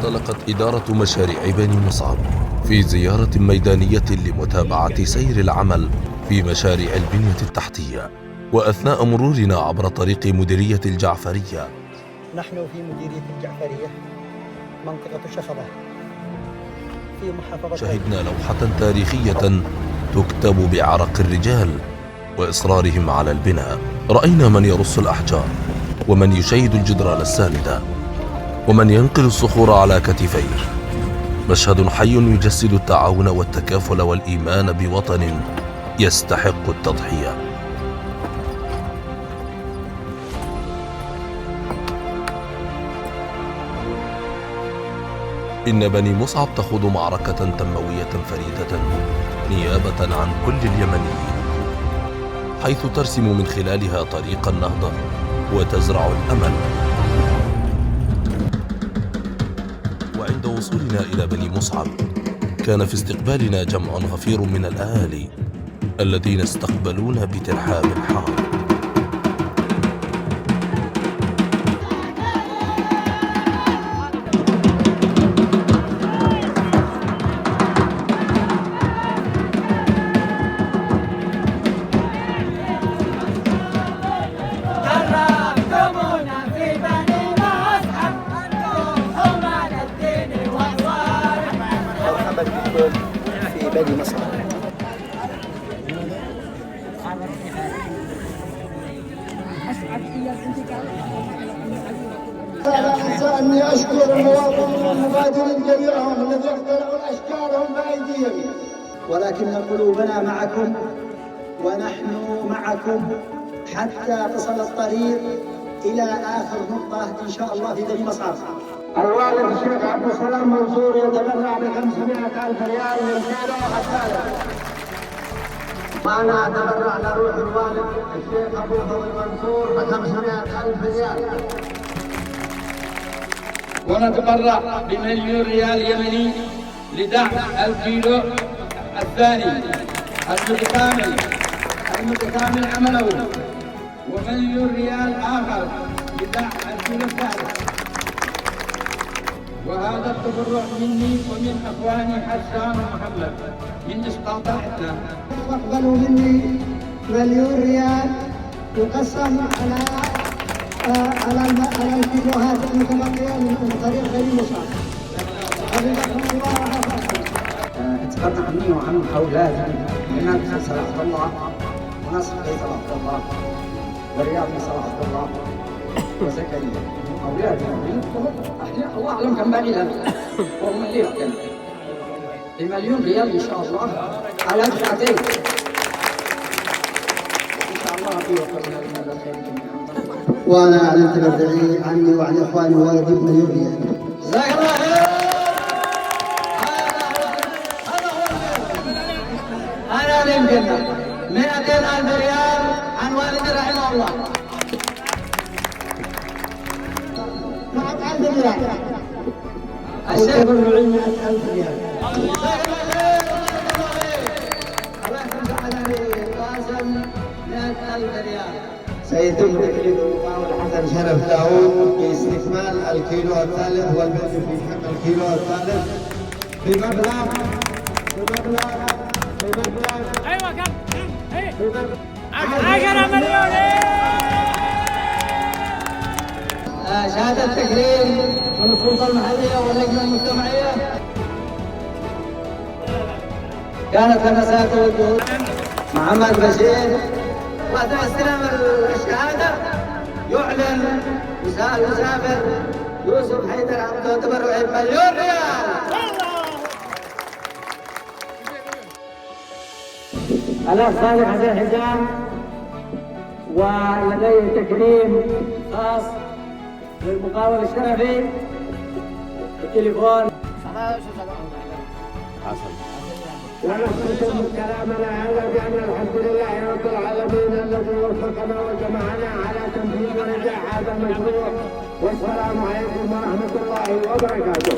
انطلقت إدارة مشاريع بني مصعب في زيارة ميدانية لمتابعة سير العمل في مشاريع البنية التحتية. وأثناء مرورنا عبر طريق مديرية الجعفرية، نحن في مديرية الجعفرية منطقة شخبة في محافظة شهدنا لوحة تاريخية تكتب بعرق الرجال وإصرارهم على البناء. رأينا من يرص الأحجار، ومن يشيد الجدران الساندة، ومن ينقل الصخور على كتفيه. مشهد حي يجسد التعاون والتكافل والإيمان بوطن يستحق التضحية. إن بني مصعب تخوض معركة تنموية فريدة نيابة عن كل اليمنيين، حيث ترسم من خلالها طريق النهضة وتزرع الأمل. وعند وصولنا إلى بني مصعب كان في استقبالنا جمع غفير من الأهالي الذين استقبلونا بترحاب حار. في بني مصعب. لا أنسى أني أشكر المواطنين والمبادرين جميعهم الذين اخترعوا أشكالهم بأيديهم، ولكن قلوبنا معكم ونحن معكم حتى تصل الطريق إلى آخر نقطة إن شاء الله في بني مصعب. الوالد الشيخ عبد السلام منصور يتبرع ب500,000 ريال للكيلو الثالث. معنا تبرعنا روح الوالد الشيخ أبو فضل منصور ب500,000 ريال. ونتبرع ب1,000,000 ريال يمني لدعم الكيلو الثاني المتكامل عمله، و1,000,000 ريال آخر لدعم الكيلو الثالث. وهذا التبرع مني ومن اخواني حسان ومحمد من استطاعتنا. تقبلوا مني 1,000,000 ريال يقسم على الكيلوهات المتبقيه من طريق بني مصعب. حفظكم الله وحفظكم. اتبرع عني وعن اولادي من صلاح الله ونصر صلاح الله ورياض صلاح الله وزكريا. أولادي الله أعلم كم باقي لنا وهم اللي يحكم ب1,000,000 ريال إن شاء الله على دفعتين إن شاء الله في وقت من الخير جميعا. وانا اعلن تبرعي عني وعن اخواني ووالدي ب1,000,000 ريال. جزاك الله خير. هذا هو أنا يمكننا 200,000 ريال عن والدي رحمه الله. الشيخ تبرعي 100,000 ريال. سيتم تكليف المقاول حسن شرف داوود باستكمال الكيلو الثالث والبدء في حق الكيلو الثالث بمبلغ ايوه كم 10 مليون. شهادة تكريم من السلطة المحلية واللجنة المجتمعية. كانت لنا ساعة والجهود. محمد بشير بعد استلام الشهادة يعلن مسافر يوسف حيدر عبده تبرع ب1,000,000 ريال. الأخ صالح حسن حسام ولديه تكريم خاص للمقاول الشرفي بالتليفون. ونختم كلامنا هذا بأن الحمد لله رب العالمين الذي وفقنا وجمعنا على تنفيذ ونجاح هذا المشروع. والسلام عليكم ورحمة الله وبركاته.